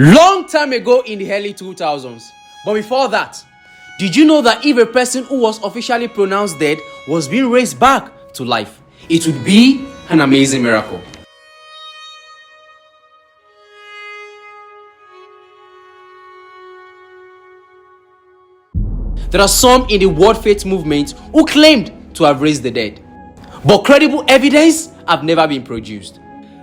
Long time ago in the early 2000s. But before that, did you know that if a person who was officially pronounced dead was being raised back to life, it would be an amazing miracle? There are some in the world faith movement who claimed to have raised the dead, but credible evidence have never been produced.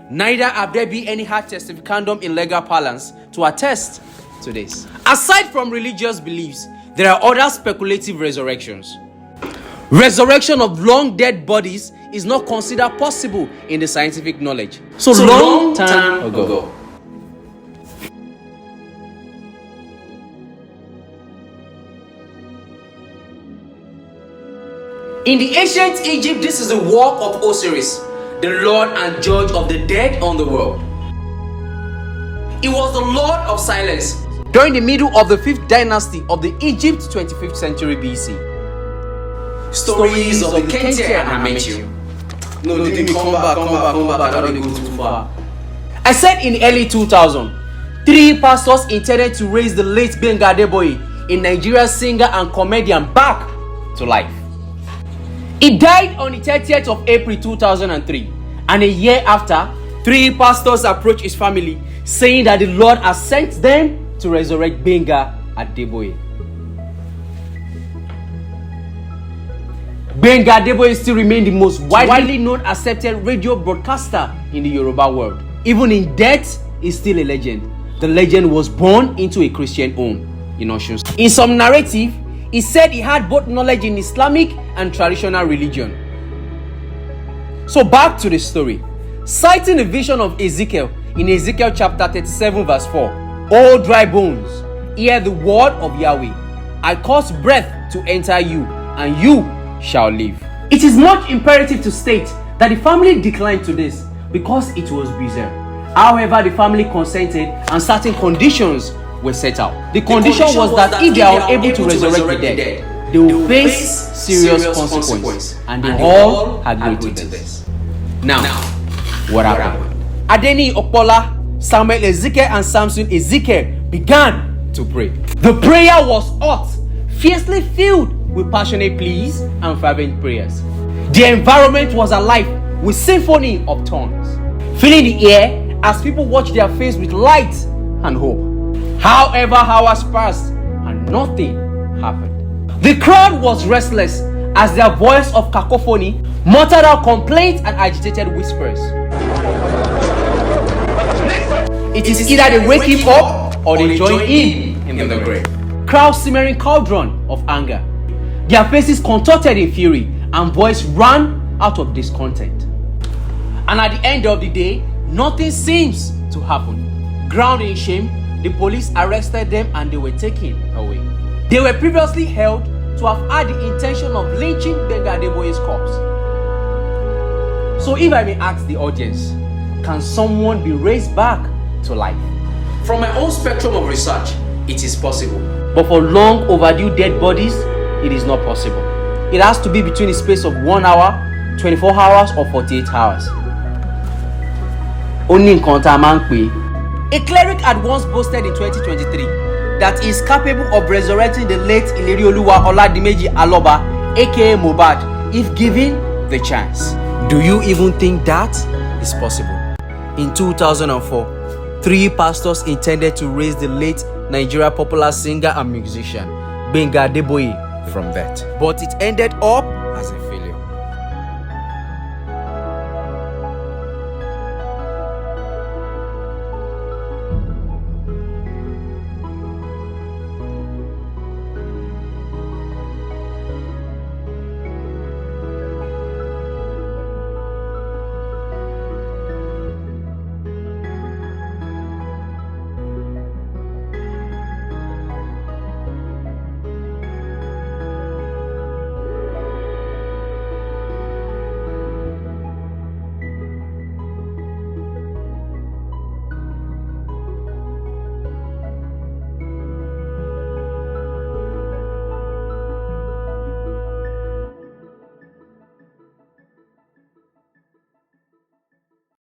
Neither have there been any hard testificandum in legal parlance to attest to this. Aside from religious beliefs, there are other speculative resurrections. Resurrection of long dead bodies is not considered possible in the scientific knowledge. So long time ago. In the ancient Egypt, this is the work of Osiris, the Lord and Judge of the dead on the world. He was the Lord of silence during the middle of the 5th dynasty of the Egypt, 25th century BC. Stories of the Kentia and Ametu. No, come back, I don't go too far. I said in the early 2000s, 3 pastors intended to raise the late Benga Adeboye, a Nigerian singer and comedian, back to life. He died on the 30th of April 2003, and a year after, 3 pastors approached his family saying that the Lord has sent them to resurrect Benga Adeboye. Benga Adeboye still remains the most widely known accepted radio broadcaster in the Yoruba world. Even in death, he's still a legend. The legend was born into a Christian home in Osun. In some narrative, he said he had both knowledge in Islamic and traditional religion. So back to the story. Citing the vision of Ezekiel in Ezekiel chapter 37 verse 4. "O dry bones, hear the word of Yahweh. I cause breath to enter you, and you shall live." It is much imperative to state that the family declined to this because it was bizarre. However, the family consented and certain conditions were set out. The condition was that if they are unable to resurrect the dead, they will face serious consequence, and they all agreed to this. Now, what happened? Adeni Okpola, Samuel Ezekiel, and Samson Ezekiel began to pray. The prayer was hot, fiercely filled with passionate pleas and fervent prayers. The environment was alive with symphony of tongues, filling the air as people watched their face with light and hope. However, hours passed and nothing happened. The crowd was restless as their voice of cacophony muttered out complaints and agitated whispers. It is either they wake him up or they join in the grave. Crowd simmering cauldron of anger. Their faces contorted in fury and voice ran out of discontent. And at the end of the day, nothing seems to happen. Ground in shame, the police arrested them and they were taken away. They were previously held to have had the intention of lynching Benga Adeboye's corpse. So if I may ask the audience, can someone be raised back to life? From my own spectrum of research, it is possible. But for long overdue dead bodies, it is not possible. It has to be between a space of 1 hour, 24 hours or 48 hours. Only in Kontamanque. A cleric had once boasted in 2023 that he is capable of resurrecting the late Ilerioluwa Oladimeji Aloba, aka Mohbad, if given the chance. Do you even think that is possible? In 2004, 3 pastors intended to raise the late Nigeria popular singer and musician Benga Adeboye from death, but it ended up as a